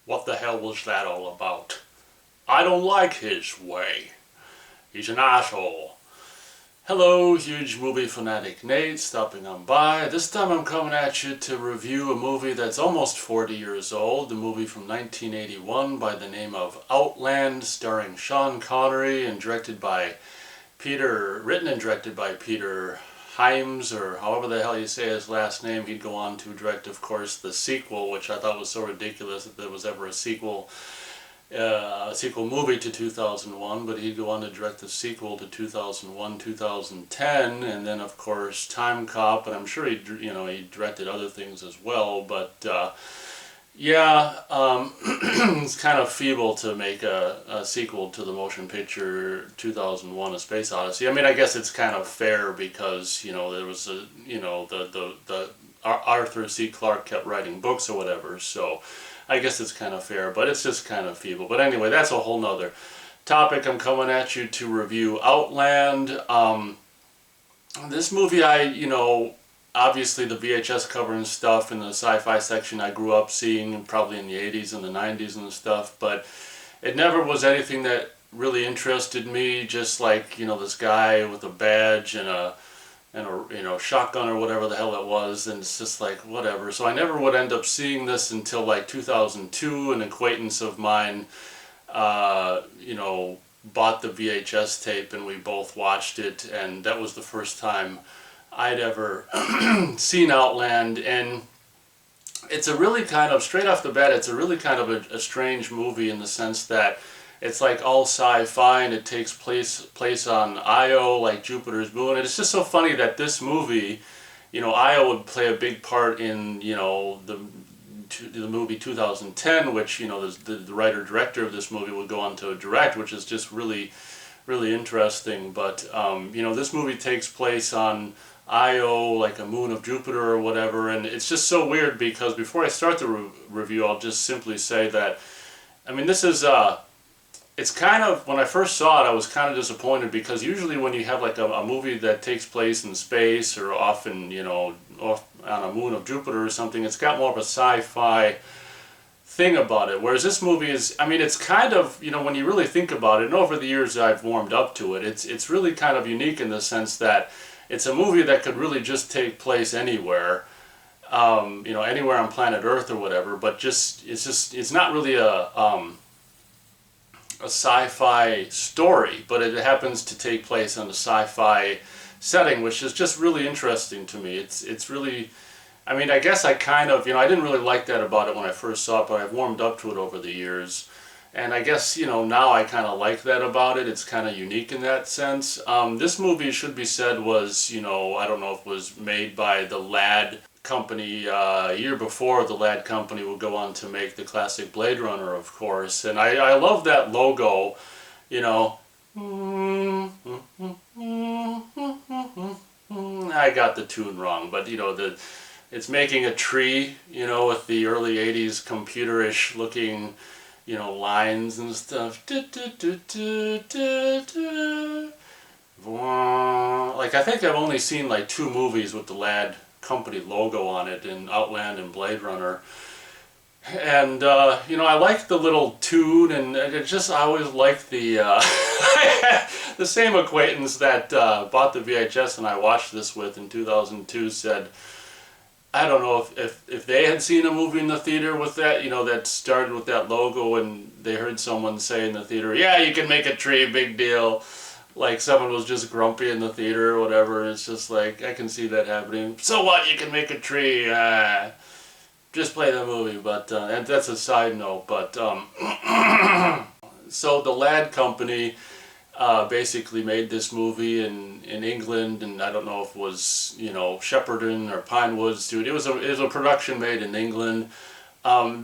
What the hell was that all about? I don't like his way. He's an asshole. Hello, huge movie fanatic Nate, stopping on by. This time I'm coming at you to review a movie that's almost 40 years old, the movie from 1981 by the name of Outland, starring Sean Connery and written and directed by Peter Hyams, or however the hell you say his last name. He'd go on to direct, of course, the sequel, which I thought was so ridiculous that there was ever a sequel movie to 2001, but he'd go on to direct the sequel to 2001, 2010, and then of course Time Cop, and I'm sure he directed other things as well, but it's kind of feeble to make a sequel to the motion picture 2001: A Space Odyssey. I mean, I guess it's kind of fair because, there was the Arthur C. Clarke kept writing books or whatever, so I guess it's kind of fair, but it's just kind of feeble. But anyway, that's a whole nother topic. I'm coming at you to review Outland. This movie, obviously the VHS cover and stuff in the sci-fi section I grew up seeing probably in the 80s and the 90s and stuff, but it never was anything that really interested me, just like, this guy with a badge and a shotgun or whatever the hell it was, and it's just like, whatever. So I never would end up seeing this until like 2002. An acquaintance of mine, bought the VHS tape and we both watched it, and that was the first time I'd ever seen Outland. And it's a really kind of, straight off the bat, it's a really kind of a strange movie in the sense that it's like all sci-fi, and it takes place on Io, like Jupiter's moon. And it's just so funny that this movie, Io would play a big part in, the movie 2010, which, the writer-director of this movie would go on to direct, which is just really, really interesting. But, this movie takes place on Io, like a moon of Jupiter or whatever, and it's just so weird because before I start the review, I'll just simply say that, this is, it's kind of, when I first saw it, I was kind of disappointed because usually when you have like a movie that takes place in space or often, off on a moon of Jupiter or something, it's got more of a sci-fi thing about it. Whereas this movie is, it's kind of, when you really think about it, and over the years I've warmed up to it, it's really kind of unique in the sense that it's a movie that could really just take place anywhere, anywhere on planet Earth or whatever, but it's not really a sci-fi story, but it happens to take place in a sci-fi setting, which is just really interesting to me. It's really, I guess I kind of, I didn't really like that about it when I first saw it, but I've warmed up to it over the years. And I guess, now I kind of like that about it. It's kind of unique in that sense. This movie, should be said, was, I don't know if it was made by the Ladd company. A year before, the Ladd company would go on to make the classic Blade Runner, of course. And I love that logo, I got the tune wrong, but, it's making a tree, with the early 80s computerish looking, lines and stuff. Like, I think I've only seen like 2 movies with the Ladd company logo on it, in Outland and Blade Runner. And, I like the little tune, and I always liked the, the same acquaintance that bought the VHS and I watched this with in 2002 said, I don't know if they had seen a movie in the theater with that, that started with that logo, and they heard someone say in the theater, yeah, you can make a tree, big deal. Like someone was just grumpy in the theater or whatever, and it's just like, I can see that happening. So what, you can make a tree, just play the movie. But, and that's a side note, but, so the Ladd company basically made this movie in England, and I don't know if it was, Shepperton or Pinewood Studio. It was a production made in England.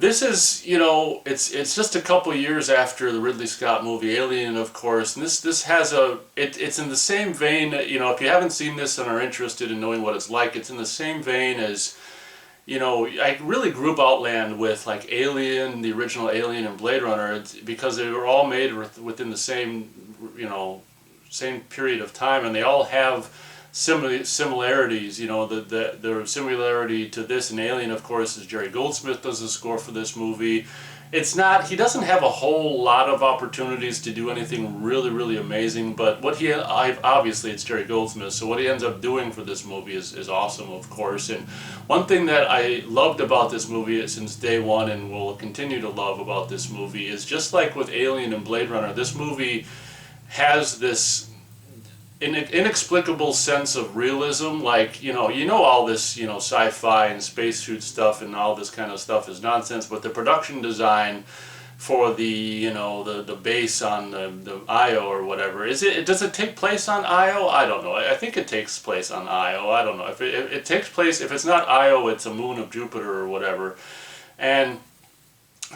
This is, it's just a couple years after the Ridley Scott movie Alien, of course, and this has it's in the same vein, if you haven't seen this and are interested in knowing what it's like, it's in the same vein as, I really group Outland with like Alien, the original Alien and Blade Runner, because they were all made within the same, same period of time, and they all have similarities. You know, the similarity to this and Alien, of course, is Jerry Goldsmith does the score for this movie. It's not, he doesn't have a whole lot of opportunities to do anything really, really amazing, but what obviously it's Jerry Goldsmith, so what he ends up doing for this movie is awesome, of course. And one thing that I loved about this movie since day one, and will continue to love about this movie, is just like with Alien and Blade Runner, this movie has this inexplicable sense of realism. Like, you know all this, sci-fi and spacesuit stuff and all this kind of stuff is nonsense, but the production design for the base on the Io or whatever, does it take place on Io? I don't know. I think it takes place on Io. I don't know if it takes place, if it's not Io, it's a moon of Jupiter or whatever. And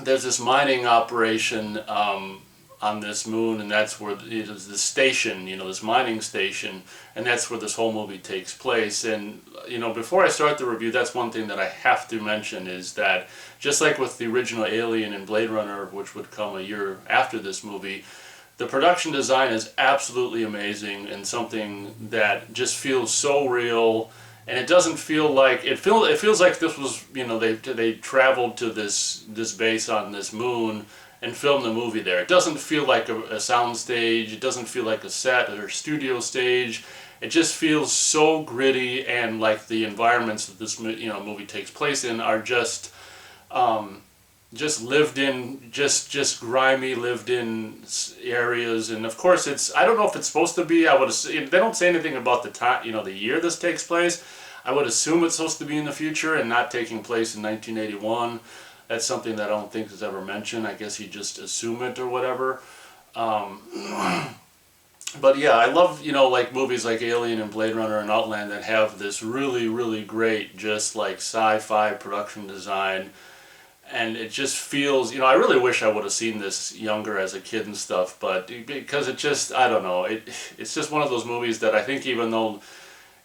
there's this mining operation on this moon, and that's where the station, this mining station, and that's where this whole movie takes place. And before I start the review, that's one thing that I have to mention, is that just like with the original Alien and Blade Runner, which would come a year after this movie, the production design is absolutely amazing and something that just feels so real. And it doesn't feel like, it feels like this was, they traveled to this base on this moon and film the movie there. It doesn't feel like a sound stage. It doesn't feel like a set or studio stage. It just feels so gritty, and like the environments that this movie takes place in are just lived in, just grimy, lived in areas. And of course, I don't know if it's supposed to be. I would assume, they don't say anything about the time, the year this takes place. I would assume it's supposed to be in the future and not taking place in 1981. That's something that I don't think is ever mentioned. I guess you just assume it or whatever. But yeah, I love, like movies like Alien and Blade Runner and Outland that have this really, really great, just like sci-fi production design. And it just feels, I really wish I would have seen this younger as a kid and stuff, but because it just, I don't know, it's just one of those movies that I think, even though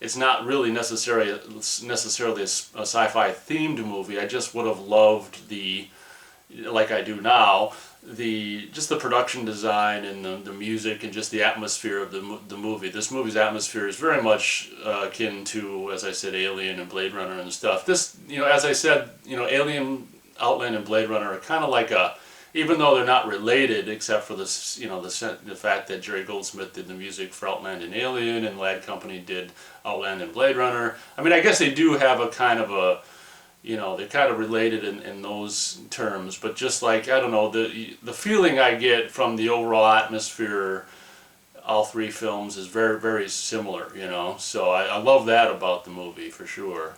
it's not really necessarily a sci-fi themed movie, I just would have loved like I do now, just the production design and the music and just the atmosphere of the movie. This movie's atmosphere is very much akin to, as I said, Alien and Blade Runner and stuff. This, as I said, Alien, Outland, and Blade Runner are kind of like even though they're not related, except for this, the fact that Jerry Goldsmith did the music for Outland and Alien, and Lad Company did Outland and Blade Runner. I mean, I guess they do have a kind of they're kind of related in those terms, but just like, I don't know, the feeling I get from the overall atmosphere, all three films, is very, very similar, So I love that about the movie, for sure.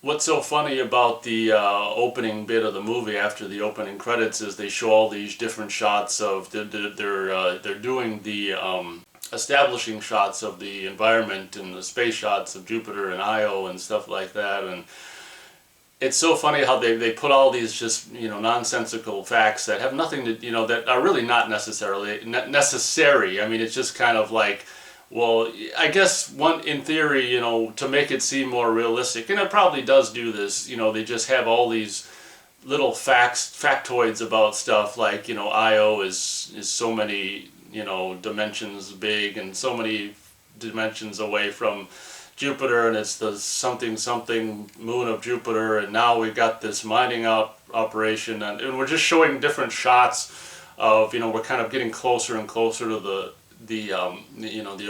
What's so funny about the opening bit of the movie after the opening credits is they show all these different shots of they're doing the establishing shots of the environment and the space shots of Jupiter and Io and stuff like that. And it's so funny how they put all these just nonsensical facts that have nothing to that are really not necessarily necessary. I mean, it's just kind of like, well, I guess in theory, to make it seem more realistic, and it probably does do this, they just have all these little factoids about stuff like, Io is so many, dimensions big and so many dimensions away from Jupiter, and it's the something moon of Jupiter, and now we've got this mining operation, and we're just showing different shots of, we're kind of getting closer and closer to the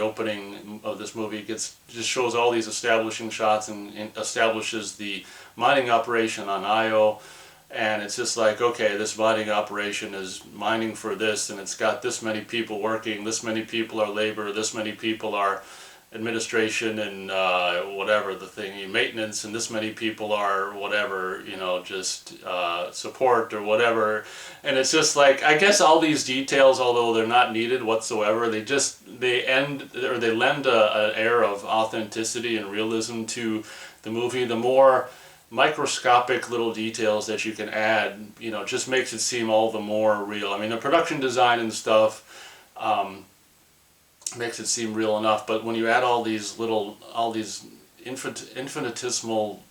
opening of this movie. Just shows all these establishing shots and establishes the mining operation on Io, and it's just like, okay, this mining operation is mining for this, and it's got this many people working, this many people are labor, this many people are administration and whatever the thing, maintenance, and this many people are whatever, just support or whatever. And it's just like, I guess all these details, although they're not needed whatsoever, they lend an air of authenticity and realism to the movie. The more microscopic little details that you can add, just makes it seem all the more real. I mean, the production design and stuff makes it seem real enough, but when you add all these infinitesimal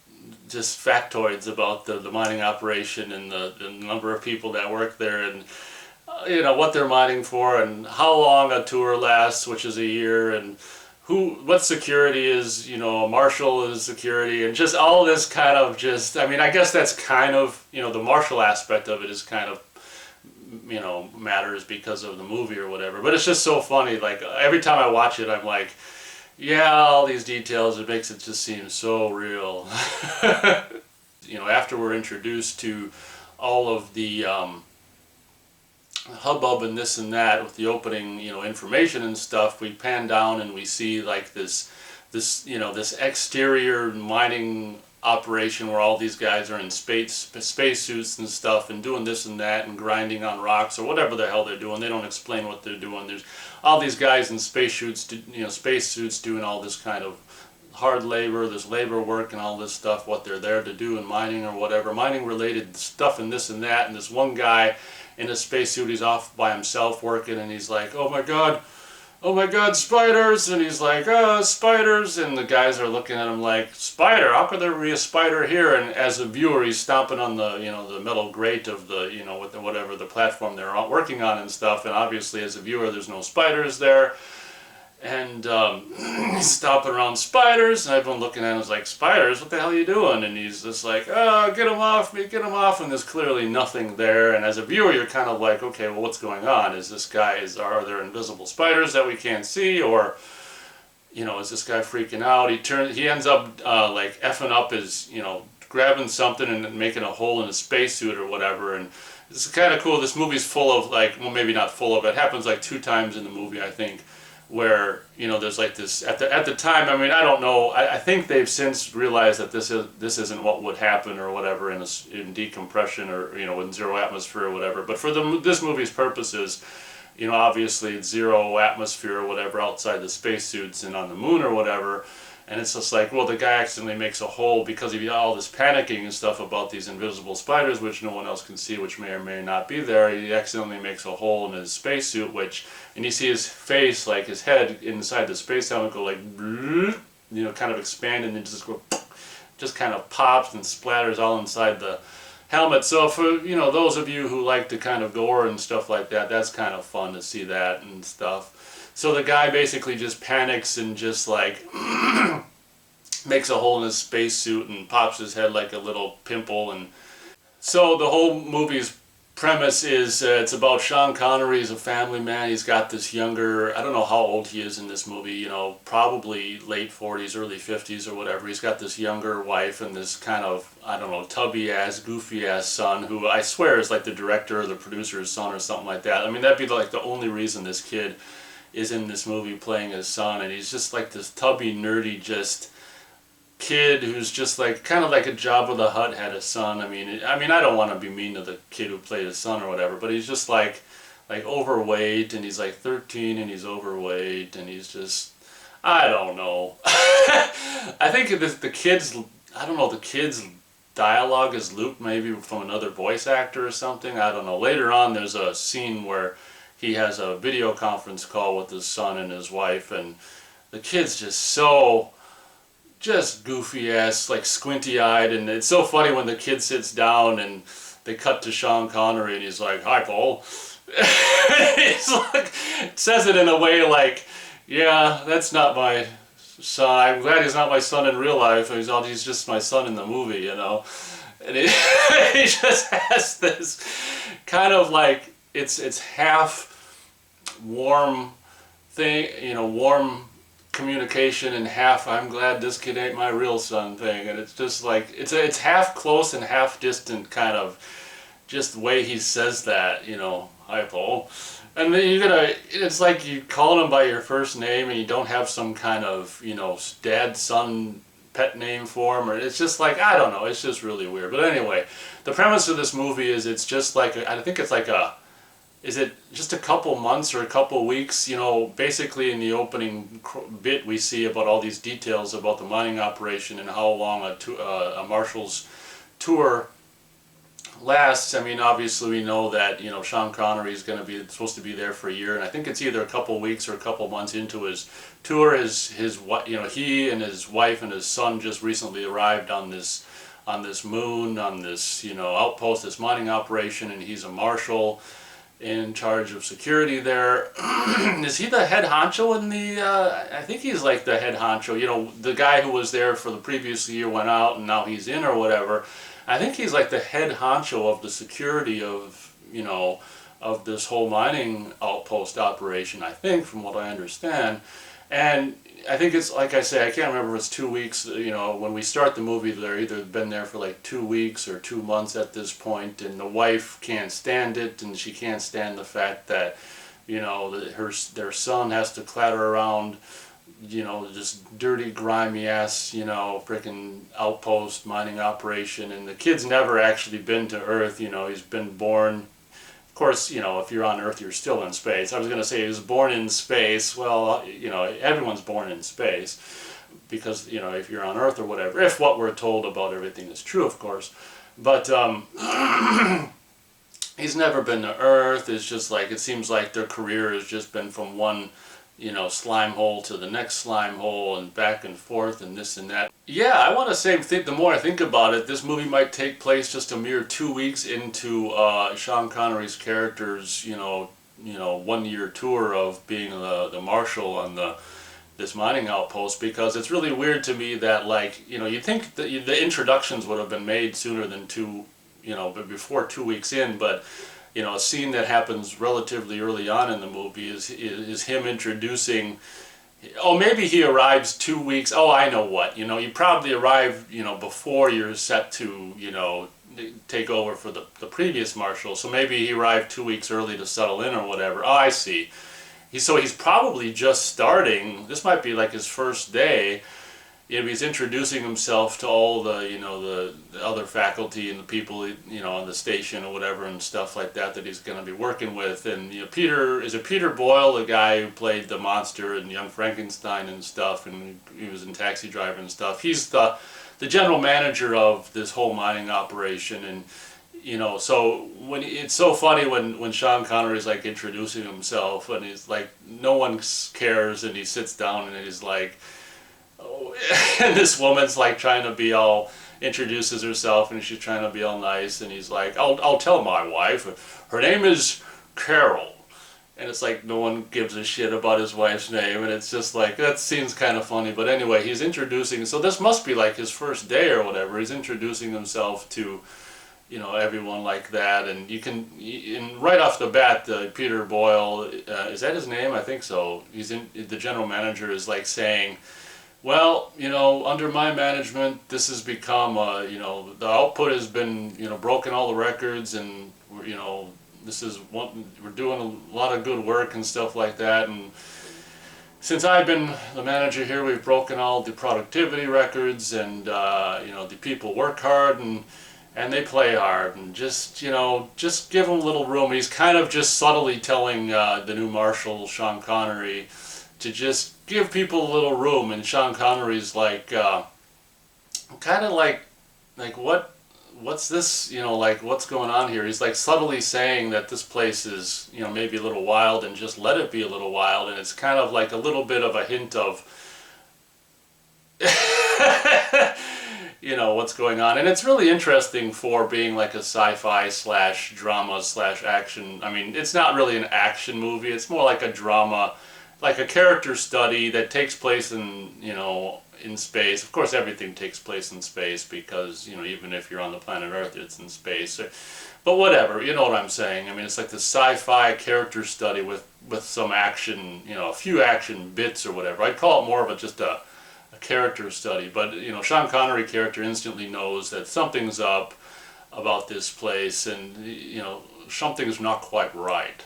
just factoids about the mining operation and the number of people that work there, and what they're mining for, and how long a tour lasts, which is a year, and what security is, a marshal is security, and just all this kind of just, I mean, I guess that's kind of, the martial aspect of it is kind of, matters because of the movie or whatever. But it's just so funny. Like, every time I watch it, I'm like, yeah, all these details, it makes it just seem so real. After we're introduced to all of the hubbub and this and that with the opening, information and stuff, we pan down and we see like this exterior mining operation where all these guys are in spacesuits and stuff and doing this and that and grinding on rocks or whatever the hell they're doing. They don't explain what they're doing. There's all these guys in spacesuits doing all this kind of hard labor, this labor work and all this stuff, what they're there to do in mining or whatever, mining related stuff and this and that. And this one guy in a spacesuit, he's off by himself working, and he's like, oh my god, spiders, and he's like, oh, spiders, and the guys are looking at him like, spider, how could there be a spider here? And as a viewer, he's stomping on the, the metal grate of the, with the, whatever the platform they're working on and stuff, and obviously as a viewer, there's no spiders there. And he's stomping around spiders, and everyone looking at him is like, spiders, what the hell are you doing? And he's just like, oh, get them off me, get them off, and there's clearly nothing there. And as a viewer, you're kind of like, okay, well, what's going on? Is this guy, are there invisible spiders that we can't see? Or, is this guy freaking out? He ends up like effing up his, grabbing something and making a hole in his spacesuit or whatever. And it's kind of cool. This movie's full of like, well, maybe not full of, it happens like 2 times in the movie, I think, where there's like this at the time. I mean, I don't know. I think they've since realized that this isn't what would happen or whatever in decompression or in zero atmosphere or whatever. But for this movie's purposes, obviously it's zero atmosphere or whatever outside the spacesuits and on the moon or whatever. And it's just like, well, the guy accidentally makes a hole because of all this panicking and stuff about these invisible spiders, which no one else can see, which may or may not be there. He accidentally makes a hole in his spacesuit, and you see his face, like his head inside the space helmet go like, kind of expand, and then just kind of pops and splatters all inside the helmet. So for, those of you who like to kind of gore and stuff like that, that's kind of fun to see that and stuff. So the guy basically just panics and just like makes a hole in his spacesuit and pops his head like a little pimple. And so the whole movie's premise is it's about Sean Connery. He's a family man. He's got this younger, I don't know how old he is in this movie, probably late 40s, early 50s or whatever. He's got this younger wife and this kind of, I don't know, tubby-ass, goofy-ass son who I swear is like the director or the producer's son or something like that. I mean, that'd be like the only reason this kid is in this movie playing his son, and he's just like this tubby, nerdy, just kid who's just like kind of like a Jabba the Hutt had a son. I mean, I don't want to be mean to the kid who played his son or whatever, but he's just like overweight, and he's like 13, and he's overweight, and he's just, I don't know. I think the kid's dialogue is looped maybe from another voice actor or something. I don't know. Later on, there's a scene where he has a video conference call with his son and his wife, and the kid's just goofy ass, like squinty eyed, and it's so funny when the kid sits down and they cut to Sean Connery and he's like, "Hi, Paul." He's like, says it in a way like, "Yeah, that's not my son. I'm glad he's not my son in real life. He's just my son in the movie, And he just has this kind of like it's half warm thing, warm communication, and half I'm glad this kid ain't my real son thing. And it's just like it's half close and half distant, kind of just the way he says that, "Hi, Paul." And then it's like you call him by your first name and you don't have some kind of, dad son pet name for him, or it's just like, I don't know, it's just really weird. But anyway, the premise of this movie is it's just like I think it's like is it just a couple months or a couple weeks? Basically in the opening bit we see about all these details about the mining operation and how long a marshal's tour lasts. I mean, obviously we know that Sean Connery is supposed to be there for a year, and I think it's either a couple weeks or a couple months into his tour. He and his wife and his son just recently arrived on this moon, on this outpost, this mining operation, and he's a marshal. in charge of security there. Is he the head honcho in the, I think he's like the head honcho, you know, the guy who was there for the previous year went out and now he's in or whatever. I think he's like the head honcho of the security of, you know, of this whole mining outpost operation, I think, from what I understand. And I think it's, like I say, I can't remember if it's 2 weeks, you know, when we start the movie, they're either been there for like 2 weeks or 2 months at this point, and the wife can't stand it, and she can't stand the fact that, you know, their son has to clatter around, you know, just dirty, grimy ass, you know, freaking outpost mining operation, and the kid's never actually been to Earth, you know, he's been born. Of course, you know, if you're on Earth, you're still in space. I was going to say he was born in space. Well, you know, everyone's born in space because, you know, if you're on Earth or whatever, if what we're told about everything is true, of course. But he's never been to Earth. It's just like, it seems like their career has just been from one, you know, slime hole to the next slime hole and back and forth and this and that. Yeah, I want to say, the more I think about it, this movie might take place just a mere 2 weeks into Sean Connery's character's, you know, 1 year tour of being the marshal on this mining outpost, because it's really weird to me that, like, you know, you'd think that the introductions would have been made sooner than but before 2 weeks in, but you know, a scene that happens relatively early on in the movie is him introducing. Oh, maybe he arrives 2 weeks. Oh, I know what. You know, you probably arrive, you know, before you're set to, you know, take over for the previous marshal. So maybe he arrived 2 weeks early to settle in or whatever. Oh, I see. So he's probably just starting. This might be like his first day. You know, he's introducing himself to all the, you know, the other faculty and the people, you know, on the station or whatever and stuff like that he's going to be working with. And, you know, Peter Boyle, the guy who played the monster in Young Frankenstein and stuff, and he was in Taxi Driver and stuff. He's the general manager of this whole mining operation. And, you know, so it's so funny when Sean Connery's like introducing himself and he's like, no one cares, and he sits down and he's like, and this woman's like trying to be all, introduces herself and she's trying to be all nice, and he's like, I'll tell my wife, her name is Carol. And it's like no one gives a shit about his wife's name, and it's just like, that seems kind of funny. But anyway, he's introducing, so this must be like his first day or whatever. He's introducing himself to, you know, everyone like that, and and right off the bat, Peter Boyle, is that his name? I think so. The general manager is like saying, well, you know, under my management, this has become, you know, the output has been, you know, broken all the records, and, you know, we're doing a lot of good work and stuff like that. And since I've been the manager here, we've broken all the productivity records, and, you know, the people work hard and they play hard, and just, you know, just give them a little room. He's kind of just subtly telling the new marshal, Sean Connery, to just give people a little room. And Sean Connery's like, kind of like what's this, you know, like, what's going on here? He's like subtly saying that this place is, you know, maybe a little wild, and just let it be a little wild. And it's kind of like a little bit of a hint of, you know, what's going on. And it's really interesting for being like a sci-fi / drama / action. I mean, it's not really an action movie. It's more like a drama, like a character study that takes place in, you know, in space. Of course, everything takes place in space because, you know, even if you're on the planet Earth, it's in space. But whatever, you know what I'm saying. I mean, it's like the sci-fi character study with some action, you know, a few action bits or whatever. I'd call it more of just a character study. But, you know, Sean Connery character instantly knows that something's up about this place, and, you know, something's not quite right.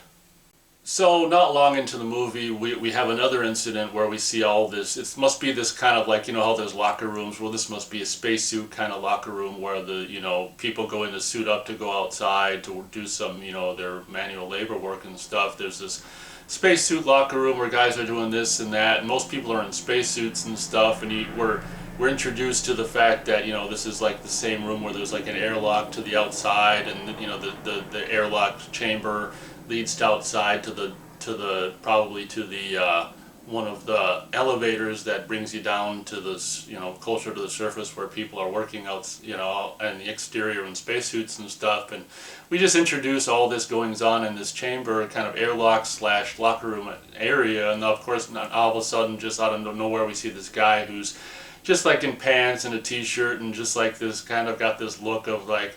So not long into the movie, we have another incident where we see all this. It must be this kind of like, you know how there's locker rooms. Well, this must be a spacesuit kind of locker room where the, you know, people go in to suit up to go outside to do some, you know, their manual labor work and stuff. There's this spacesuit locker room where guys are doing this and that, and most people are in spacesuits and stuff. And we're introduced to the fact that, you know, this is like the same room where there's like an airlock to the outside, and, you know, the airlock chamber leads to outside to the probably to the one of the elevators that brings you down to this, closer to the surface where people are working out, in the exterior in spacesuits and stuff. And we just introduce all this goings on in this chamber, kind of airlock / locker room area. And of course, all of a sudden, just out of nowhere, we see this guy who's just like in pants and a t-shirt and just like this, kind of got this look of like,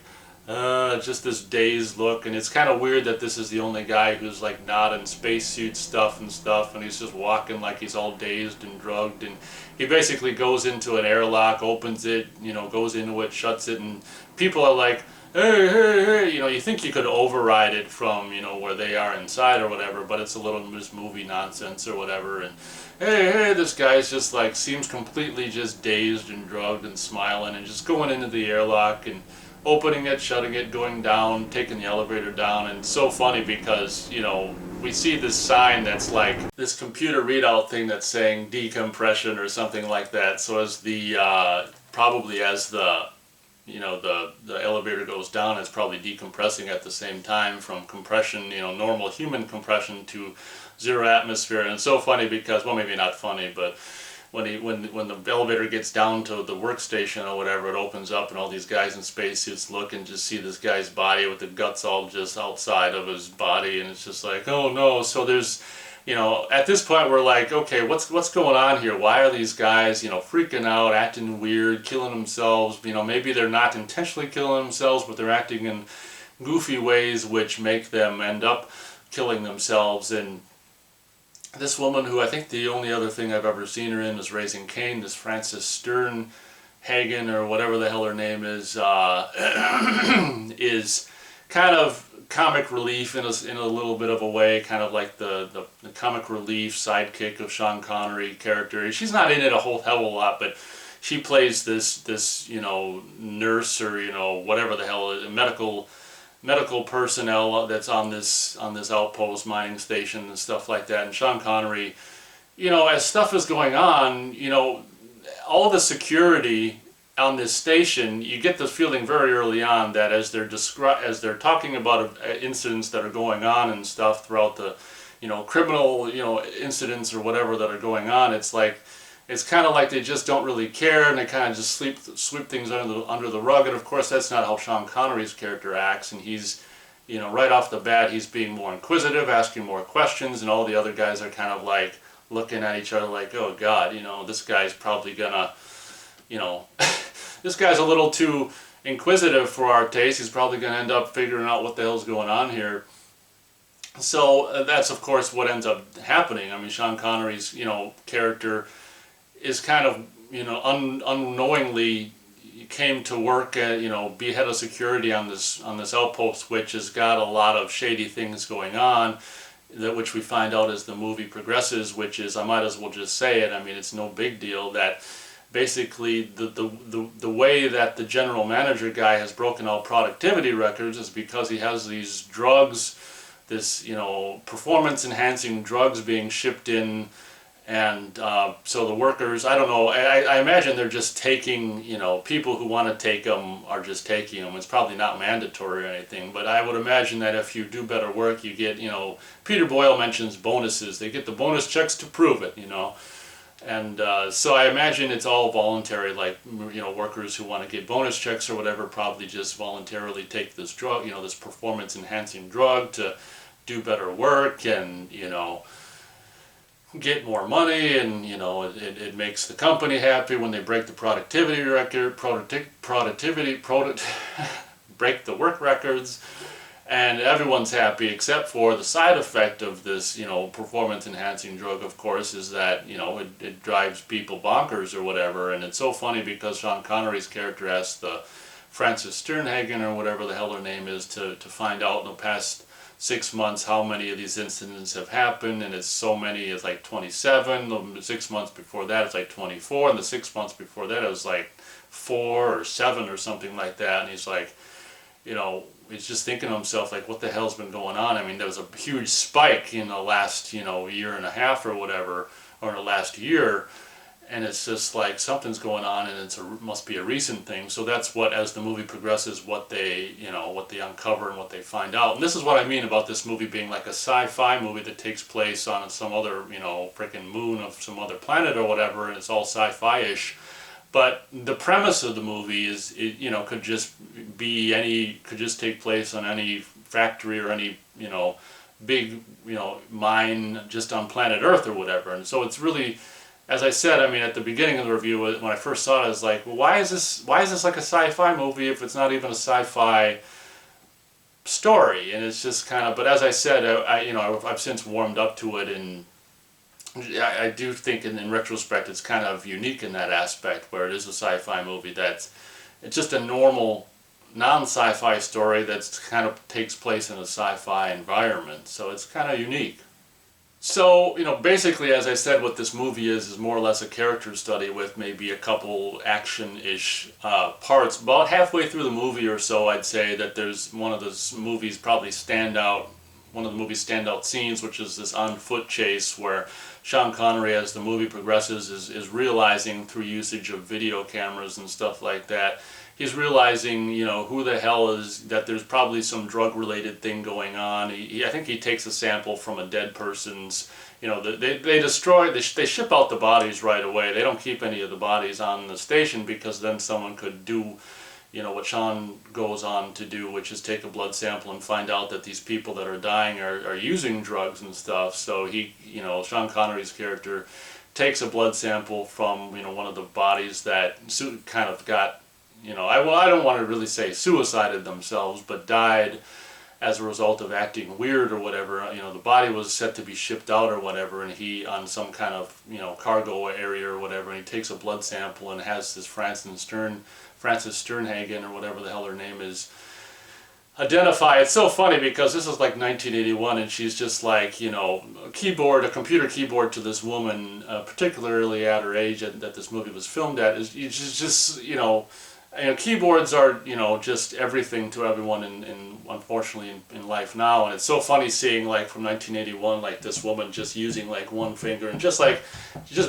just this dazed look. And it's kind of weird that this is the only guy who's like not in spacesuit stuff, and he's just walking like he's all dazed and drugged. And he basically goes into an airlock, opens it, goes into it, shuts it, and people are like, hey, hey, hey, you think you could override it from, where they are inside or whatever, but it's a little just movie nonsense or whatever. And hey, this guy's just like, seems completely just dazed and drugged and smiling and just going into the airlock and opening it, shutting it, going down, taking the elevator down. And it's so funny because, we see this sign that's like this computer readout thing that's saying decompression or something like that. So as the, probably as the, the elevator goes down, it's probably decompressing at the same time from compression, normal human compression to 0 atmosphere. And it's so funny because, well, maybe not funny, but when the elevator gets down to the workstation or whatever, it opens up and all these guys in spacesuits look and just see this guy's body with the guts all just outside of his body, and it's just like, oh no. So there's, at this point we're like, okay, what's going on here? Why are these guys, freaking out, acting weird, killing themselves? Maybe they're not intentionally killing themselves, but they're acting in goofy ways which make them end up killing themselves. And this woman, who I think the only other thing I've ever seen her in is Raising Cain, this Frances Sternhagen or whatever the hell her name is kind of comic relief in a little bit of a way, kind of like the comic relief sidekick of Sean Connery character. She's not in it a whole hell of a lot, but she plays this nurse or whatever the hell it is, medical personnel that's on this outpost mining station and stuff like that. And Sean Connery, as stuff is going on, all the security on this station, you get this feeling very early on that as they're talking about incidents that are going on and stuff throughout the criminal incidents or whatever that are going on, it's kind of like they just don't really care, and they kind of just sweep things under the rug. And of course, that's not how Sean Connery's character acts. And he's, right off the bat, he's being more inquisitive, asking more questions, and all the other guys are kind of like looking at each other like, oh God, this guy's probably gonna, this guy's a little too inquisitive for our taste. He's probably gonna end up figuring out what the hell's going on here. So that's of course what ends up happening. I mean, Sean Connery's, character is kind of, unknowingly came to work at, be head of security on this outpost, which has got a lot of shady things going on, which we find out as the movie progresses, which is, I might as well just say it, I mean, it's no big deal, that basically the way that the general manager guy has broken out productivity records is because he has these drugs, this, performance enhancing drugs being shipped in. And so the workers, I don't know, I imagine they're just taking, people who want to take them are just taking them. It's probably not mandatory or anything, but I would imagine that if you do better work, you get, Peter Boyle mentions bonuses. They get the bonus checks to prove it, And so I imagine it's all voluntary, like, workers who want to get bonus checks or whatever probably just voluntarily take this drug, this performance enhancing drug to do better work and, get more money, and it makes the company happy when they break the productivity record, break the work records, and everyone's happy except for the side effect of this performance enhancing drug, of course, is that it drives people bonkers or whatever. And it's so funny because Sean Connery's character asked the Frances Sternhagen or whatever the hell her name is to find out in the past 6 months how many of these incidents have happened, and it's so many, it's like 27. The 6 months before that it's like 24, and the 6 months before that it was like 4 or 7 or something like that. And he's like, he's just thinking to himself, like, what the hell's been going on? I mean, there was a huge spike in the last year and a half or whatever, or in the last year, and it's just like something's going on, and must be a recent thing. So that's what, as the movie progresses, what they uncover and what they find out. And this is what I mean about this movie being like a sci-fi movie that takes place on some other, freaking moon of some other planet or whatever, and it's all sci-fi-ish. But the premise of the movie is, could just take place on any factory or any, big, mine just on planet Earth or whatever. And so it's really, as I said, I mean, at the beginning of the review, when I first saw it, I was like, well, why is this like a sci-fi movie if it's not even a sci-fi story? And it's just kind of, but as I said, I've since warmed up to it, and I do think in retrospect it's kind of unique in that aspect, where it is a sci-fi movie it's just a normal non-sci-fi story that kind of takes place in a sci-fi environment. So it's kind of unique. So, basically, as I said, what this movie is more or less a character study with maybe a couple action-ish parts. About halfway through the movie or so, I'd say that there's one of the movie's standout scenes, which is this on-foot chase where Sean Connery, as the movie progresses, is realizing through usage of video cameras and stuff like that, he's realizing, who the hell is, that there's probably some drug-related thing going on. I think he takes a sample from a dead person's, they ship out the bodies right away. They don't keep any of the bodies on the station, because then someone could do, what Sean goes on to do, which is take a blood sample and find out that these people that are dying are using drugs and stuff. So Sean Connery's character takes a blood sample from, one of the bodies that kind of got, I don't want to really say suicided themselves, but died as a result of acting weird or whatever. The body was set to be shipped out or whatever, and he, on some kind of, cargo area or whatever, and he takes a blood sample and has this Frances Sternhagen, or whatever the hell her name is, identify. It's so funny because this is like 1981, and she's just like, a computer keyboard to this woman, particularly at her age that this movie was filmed at, is just, keyboards are, just everything to everyone unfortunately in life now. And it's so funny seeing, like, from 1981, like, this woman just using, like, one finger and just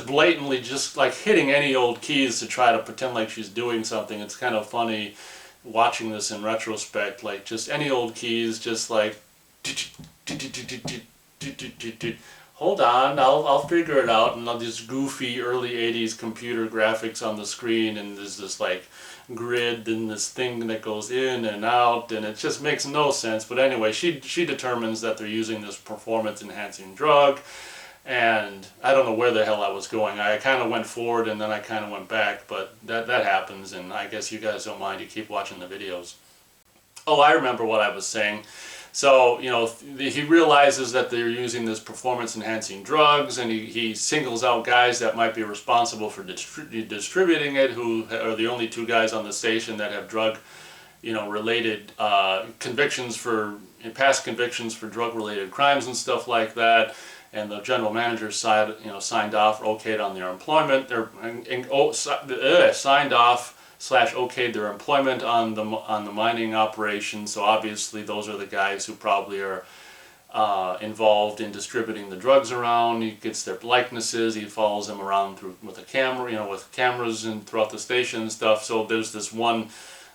blatantly just, like, hitting any old keys to try to pretend like she's doing something. It's kind of funny watching this in retrospect, like, just any old keys, just like, hold on, I'll figure it out, and all these goofy early 80s computer graphics on the screen, and there's this, like, grid and this thing that goes in and out, and it just makes no sense. But anyway, she determines that they're using this performance enhancing drug, and I don't know where the hell I was going. I kind of went forward and then I kind of went back, but that happens, and I guess you guys don't mind, you keep watching the videos. Oh, I remember what I was saying. So, he realizes that they're using this performance-enhancing drugs, and he singles out guys that might be responsible for distributing it, who are the only two guys on the station that have drug, related past convictions for drug-related crimes and stuff like that. And the general manager signed off, okayed on their employment. Signed off / okayed their employment on the mining operation. So obviously those are the guys who probably are involved in distributing the drugs around. He gets their likenesses. He follows them around with a camera, with cameras and throughout the station and stuff. So there's this one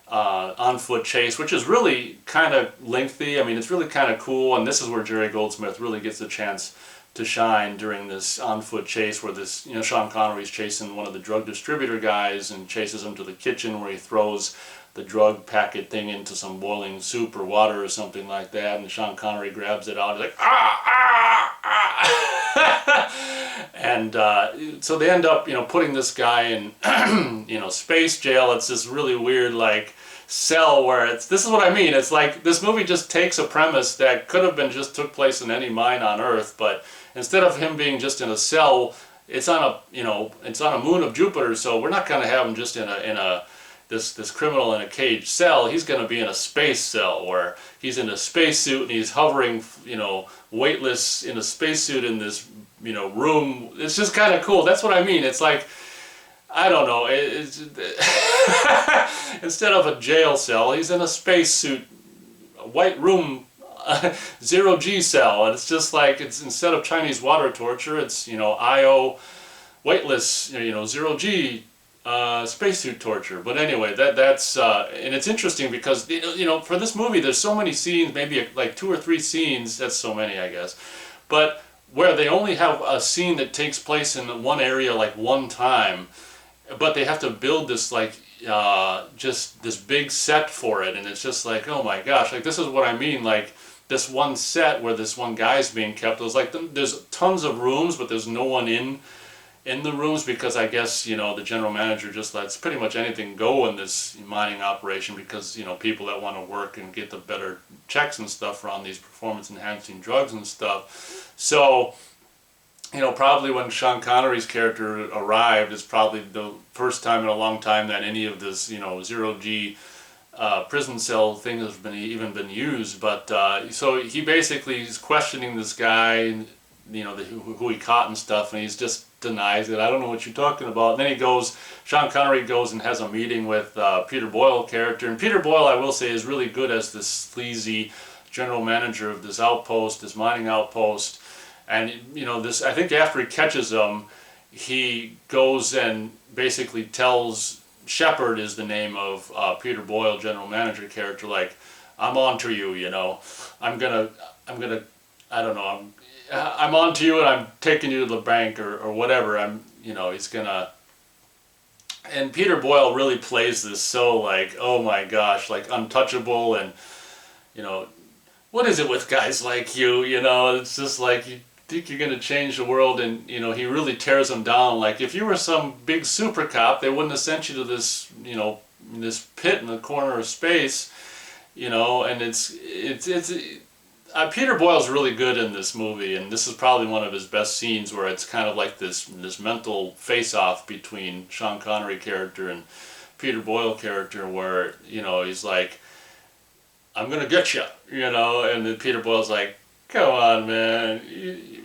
on-foot chase, which is really kind of lengthy. I mean, it's really kind of cool, and this is where Jerry Goldsmith really gets a chance to shine during this on-foot chase, where this, Sean Connery's chasing one of the drug distributor guys and chases him to the kitchen, where he throws the drug packet thing into some boiling soup or water or something like that, and Sean Connery grabs it out. He's like, and so they end up, putting this guy in, space jail. It's this really weird, like, cell where this is what I mean. It's like this movie just takes a premise that could have been just took place in any mine on Earth, but instead of him being just in a cell, it's on a moon of Jupiter. So we're not going to have him just in this criminal in a cage cell. He's going to be in a space cell where he's in a spacesuit and he's hovering, weightless in a spacesuit in this, room. It's just kind of cool. That's what I mean. It's like, I don't know. Instead of a jail cell, he's in a spacesuit, white room, 0G cell, and it's just like, it's instead of Chinese water torture, it's IO. weightless, zero G spacesuit torture. But anyway, that's and it's interesting because for this movie there's so many scenes, maybe like 2 or 3 scenes. That's so many, I guess. But where they only have a scene that takes place in one area like one time, but they have to build this like just this big set for it, and it's just like, oh my gosh, like this is what I mean, like this one set where this one guy's being kept. It was like there's tons of rooms, but there's no one in the rooms because I guess the general manager just lets pretty much anything go in this mining operation because people that want to work and get the better checks and stuff are on these performance enhancing drugs and stuff. So probably when Sean Connery's character arrived, it's probably the first time in a long time that any of this zero G prison cell thing has even been used. But so he basically is questioning this guy, who he caught and stuff, and he's just denies it. I don't know what you're talking about. And then Sean Connery goes and has a meeting with Peter Boyle character, and Peter Boyle, I will say, is really good as this sleazy general manager of this outpost, this mining outpost. And this, I think after he catches him, he goes and basically tells Shepard, is the name of Peter Boyle, general manager character, like, I'm on to you, I'm gonna I don't know, I'm on to you and I'm taking you to the bank or whatever. He's gonna, and Peter Boyle really plays this so like, oh my gosh, like untouchable, and what is it with guys like you, it's just like you think you're gonna change the world, and he really tears them down. Like if you were some big super cop, they wouldn't have sent you to this this pit in the corner of space, and it's Peter Boyle's really good in this movie, and this is probably one of his best scenes where it's kind of like this mental face-off between Sean Connery character and Peter Boyle character, where he's like, I'm gonna get you, and then Peter Boyle's like, come on, man,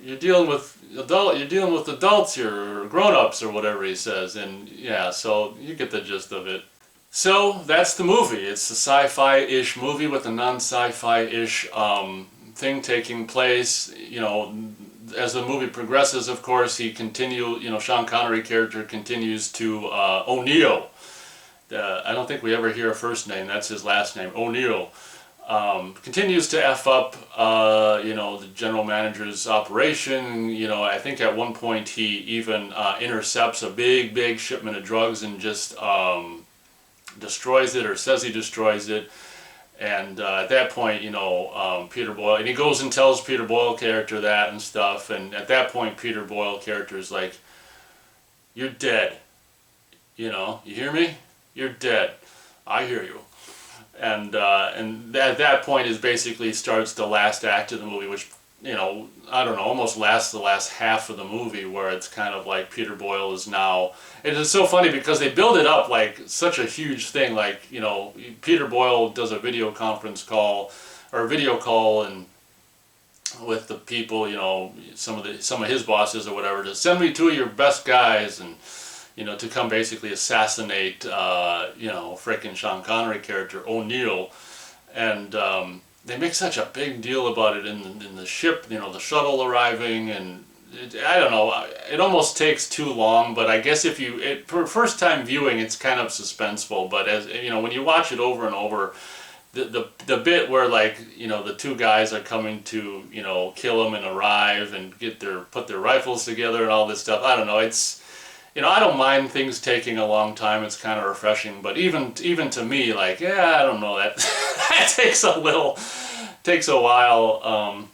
you're dealing with adults here, or grown-ups, or whatever he says, and yeah, so you get the gist of it. So that's the movie. It's a sci-fi-ish movie with a non-sci-fi-ish thing taking place. As the movie progresses, of course, Sean Connery character continues to O'Neill. I don't think we ever hear a first name. That's his last name, O'Neill. Continues to F up, the general manager's operation. I think at one point he even intercepts a big shipment of drugs and just destroys it, or says he destroys it. And at that point, Peter Boyle, and he goes and tells Peter Boyle character that and stuff, and at that point Peter Boyle character is like, you're dead, you hear me? You're dead. I hear you. And at that point is basically starts the last act of the movie, which I don't know, almost lasts the last half of the movie, where it's kind of like Peter Boyle is now. It is so funny because they build it up like such a huge thing, like Peter Boyle does a video conference call or a video call and with the people, some of his bosses or whatever, to send me 2 of your best guys, and to come basically assassinate frickin' Sean Connery character O'Neill. And they make such a big deal about it in the ship, the shuttle arriving, and I don't know, it almost takes too long. But I guess for first time viewing, it's kind of suspenseful. But as when you watch it over and over, the bit where like the 2 guys are coming to kill him and arrive and put their rifles together and all this stuff, I don't know, it's. I don't mind things taking a long time. It's kind of refreshing, but even to me, like, yeah, I don't know, that takes a while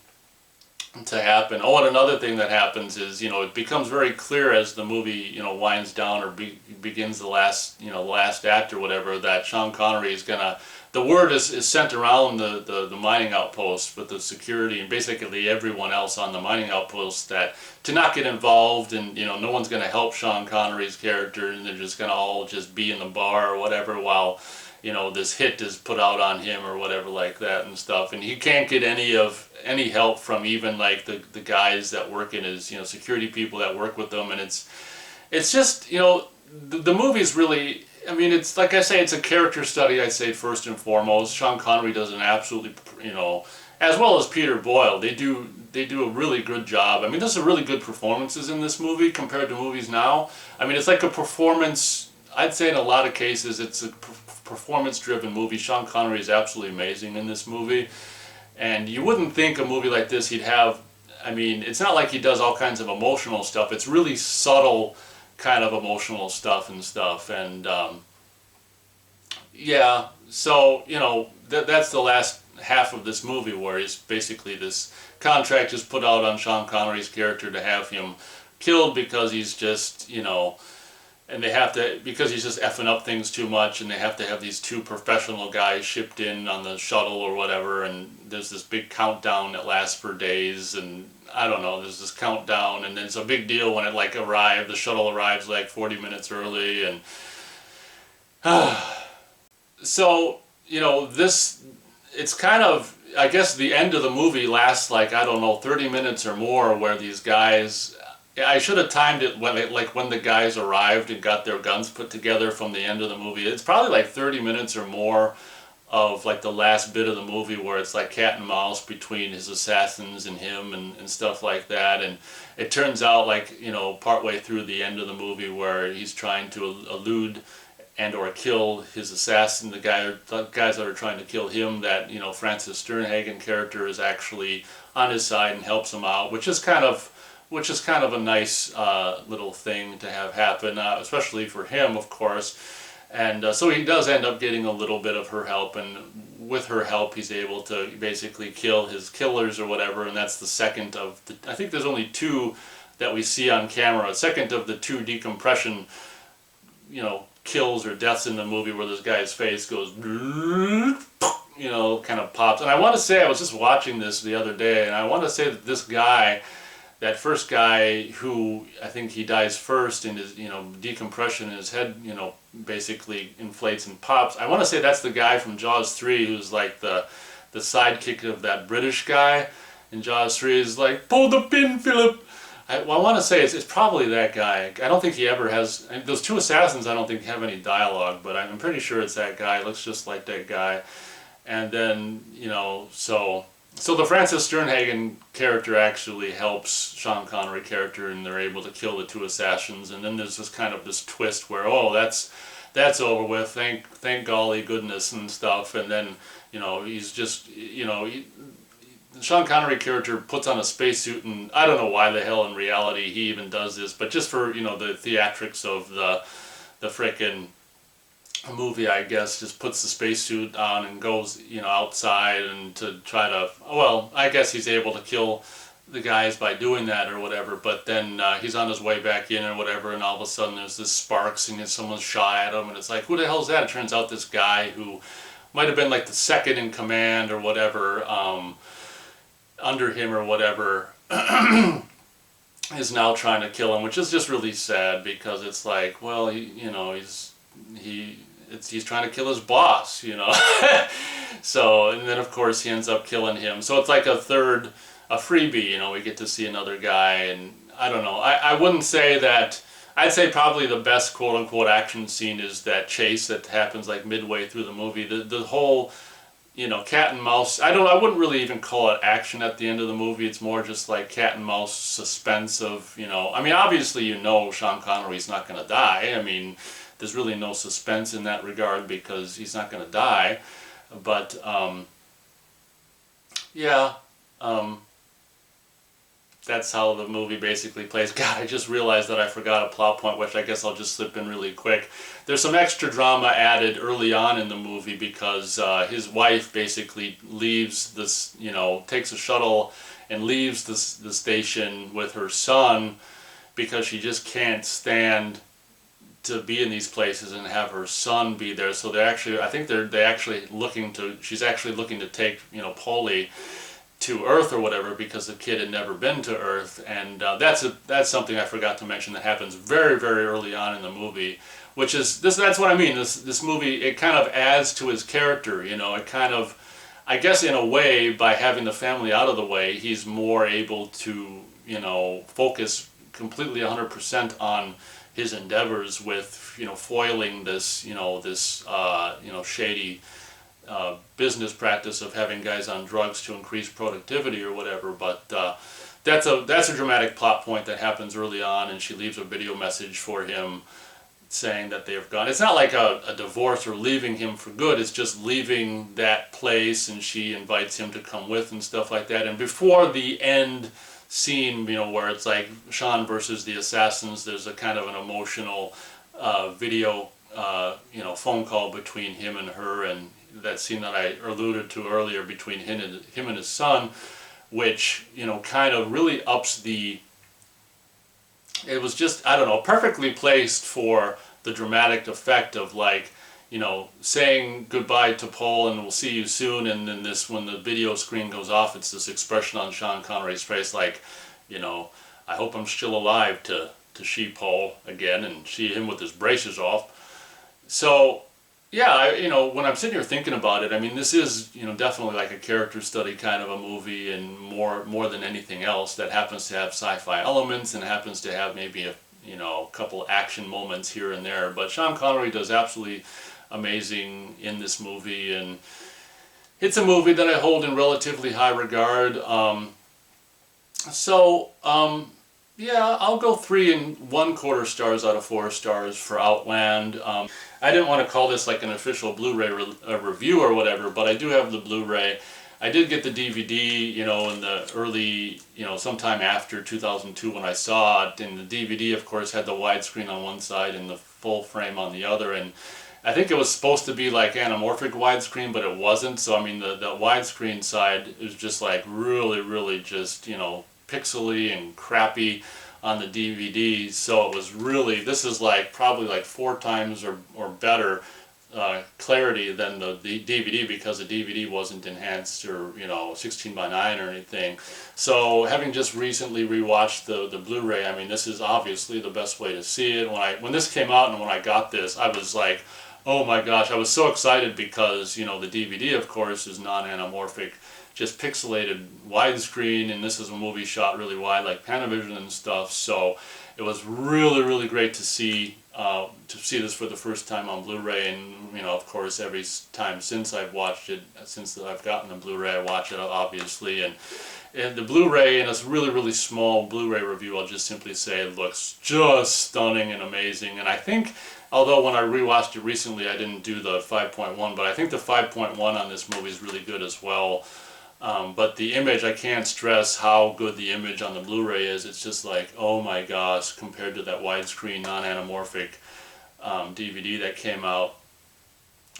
to happen. Oh, and another thing that happens is, it becomes very clear as the movie, winds down or begins the last act or whatever, that Sean Connery is gonna. The word is sent around the mining outpost with the security and basically everyone else on the mining outpost that to not get involved, and no one's going to help Sean Connery's character, and they're just going to all just be in the bar or whatever while this hit is put out on him or whatever like that and stuff, and he can't get any help from even like the guys that work in his security people that work with him, and it's just the movie's really. I mean, it's like I say, it's a character study, I'd say, first and foremost. Sean Connery does an absolutely, as well as Peter Boyle. They do a really good job. I mean, there's some really good performances in this movie compared to movies now. I mean, it's like a performance. I'd say in a lot of cases it's a performance-driven movie. Sean Connery is absolutely amazing in this movie, and you wouldn't think a movie like this he'd have. I mean, it's not like he does all kinds of emotional stuff. It's really subtle kind of emotional stuff, and yeah. So that's the last half of this movie where he's basically this contract is put out on Sean Connery's character to have him killed because he's just and they have to, because he's just effing up things too much, and they have to have these two professional guys shipped in on the shuttle or whatever, and there's this big countdown that lasts for days, and I don't know, there's this countdown, and then it's a big deal when it the shuttle arrives like 40 minutes early, and so, it's kind of, I guess the end of the movie lasts like, I don't know, 30 minutes or more, where these guys, I should have timed it when the guys arrived and got their guns put together from the end of the movie. It's probably like 30 minutes or more of like the last bit of the movie where it's like cat and mouse between his assassins and him and stuff like that. And it turns out partway through the end of the movie where he's trying to elude and or kill his assassin, the guys that are trying to kill him, that Francis Sternhagen character is actually on his side and helps him out, which is kind of a nice little thing to have happen, especially for him, of course. And so he does end up getting a little bit of her help, and with her help he's able to basically kill his killers or whatever, and that's the second of the, I think there's only two that we see on camera, a second of the two decompression, kills or deaths in the movie, where this guy's face goes, kind of pops. And I want to say, I was just watching this the other day, and I want to say that this guy, that first guy who, I think he dies first in his, decompression in his head, basically inflates and pops. I want to say that's the guy from Jaws 3 who's like the sidekick of that British guy in Jaws 3 is like, pull the pin, Philip. I want to say it's probably that guy. I don't think he ever has, those two assassins I don't think have any dialogue, but I'm pretty sure it's that guy. It looks just like that guy. And then, so the Francis Sternhagen character actually helps Sean Connery character, and they're able to kill the two assassins. And then there's this kind of this twist where, that's over with, thank golly goodness and stuff. And then, he's just, Sean Connery character puts on a spacesuit, and I don't know why the hell in reality he even does this, but just for, the theatrics of the frickin' movie, I guess, just puts the spacesuit on and goes, outside and to try to, well, I guess he's able to kill the guys by doing that or whatever, but then he's on his way back in or whatever, and all of a sudden there's this sparks and someone's shot at him, and it's like, who the hell is that? It turns out this guy who might have been like the second in command or whatever, under him or whatever, is now trying to kill him, which is just really sad, because it's like, well, he's trying to kill his boss, So, and then of course he ends up killing him. So it's like a freebie, we get to see another guy, and I don't know. I wouldn't say that, I'd say probably the best quote-unquote action scene is that chase that happens like midway through the movie. The whole, cat and mouse, I wouldn't really even call it action at the end of the movie. It's more just like cat and mouse suspense of, I mean, obviously Sean Connery's not going to die. I mean, there's really no suspense in that regard because he's not going to die. But, that's how the movie basically plays. God, I just realized that I forgot a plot point, which I guess I'll just slip in really quick. There's some extra drama added early on in the movie because his wife basically leaves this, takes a shuttle and leaves the station with her son because she just can't stand to be in these places and have her son be there. So they're actually, I think she's actually looking to take, Paulie to Earth or whatever, because the kid had never been to Earth, and that's something I forgot to mention that happens very, very early on in the movie, which is that's what I mean. This movie, it kind of adds to his character, it kind of, I guess in a way, by having the family out of the way, he's more able to, focus completely 100% on his endeavors with, foiling this, shady business practice of having guys on drugs to increase productivity or whatever, but that's a dramatic plot point that happens early on, and she leaves a video message for him saying that they have gone. It's not like a divorce or leaving him for good, it's just leaving that place, and she invites him to come with and stuff like that. And before the end scene, you know, where it's like Sean versus the assassins, there's a kind of an emotional video, you know, phone call between him and her, and that scene that I alluded to earlier between him and his son, which, you know, kind of really ups the... It was just, I don't know, perfectly placed for the dramatic effect of, like, you know, saying goodbye to Paul and we'll see you soon, and then this, when the video screen goes off, it's this expression on Sean Connery's face like, you know, I hope I'm still alive to see Paul again and see him with his braces off. So, yeah, you know, when I'm sitting here thinking about it, I mean, this is, you know, definitely like a character study kind of a movie, and more than anything else that happens to have sci-fi elements and happens to have maybe a, you know, couple action moments here and there. But Sean Connery does absolutely amazing in this movie, and it's a movie that I hold in relatively high regard. Yeah, I'll go 3 1/4 stars out of 4 stars for Outland. I didn't want to call this like an official Blu-ray review or whatever, but I do have the Blu-ray. I did get the DVD, you know, in the early, you know, sometime after 2002 when I saw it, and the DVD, of course, had the widescreen on one side and the full frame on the other, and I think it was supposed to be like anamorphic widescreen, but it wasn't. So, I mean, the widescreen side is just like really just, you know, pixely and crappy on the DVD. So it was really, this is like probably like 4 times or better clarity than the DVD, because the DVD wasn't enhanced or, you know, 16:9 or anything. So having just recently rewatched the Blu-ray, I mean, this is obviously the best way to see it. When this came out and when I got this, I was like, oh my gosh, I was so excited because, you know, the DVD, of course, is non-anamorphic, just pixelated widescreen, and this is a movie shot really wide like Panavision and stuff. So it was really great to see this for the first time on Blu-ray, and, you know, of course, every time since I've watched it, since I've gotten the Blu-ray, I watch it obviously, and the Blu-ray, in a really small Blu-ray review, I'll just simply say it looks just stunning and amazing. And I think, although when I rewatched it recently I didn't do the 5.1, but I think the 5.1 on this movie is really good as well. But the image, I can't stress how good the image on the Blu-ray is. It's just like, oh my gosh, compared to that widescreen non-anamorphic DVD that came out,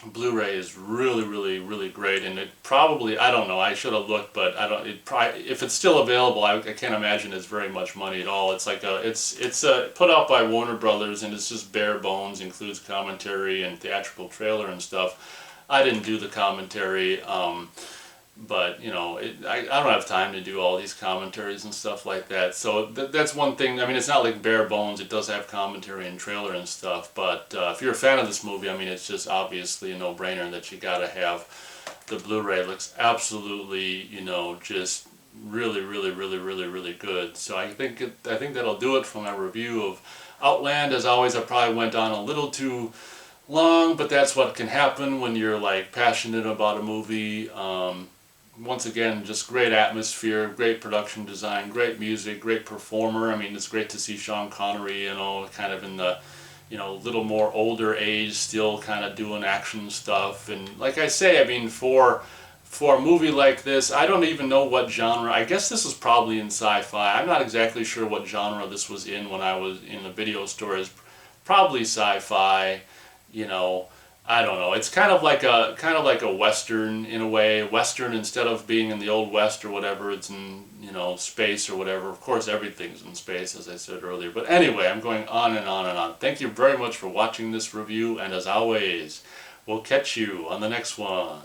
Blu-ray is really great. And it probably, I don't know, I should have looked, but I don't, if it's still available, I can't imagine it's very much money at all. It's like it's put out by Warner Brothers, and it's just bare bones, includes commentary and theatrical trailer and stuff. I didn't do the commentary, but, you know, I don't have time to do all these commentaries and stuff like that. So that's one thing. I mean, it's not like bare bones. It does have commentary and trailer and stuff. But if you're a fan of this movie, I mean, it's just obviously a no-brainer that you got to have the Blu-ray. It looks absolutely, you know, just really good. So I think that'll do it for my review of Outland. As always, I probably went on a little too long, but that's what can happen when you're like passionate about a movie. Once again, just great atmosphere, great production design, great music, great performer. I mean, it's great to see Sean Connery, you know, kind of in the, you know, little more older age, still kind of doing action stuff. And like I say, I mean, for a movie like this, I don't even know what genre. I guess this is probably in sci-fi. I'm not exactly sure what genre this was in when I was in the video store. It's probably sci-fi, you know. I don't know. It's kind of like a Western in a way. Western, instead of being in the Old West or whatever, it's in, you know, space or whatever. Of course, everything's in space, as I said earlier. But anyway, I'm going on and on and on. Thank you very much for watching this review, and as always, we'll catch you on the next one.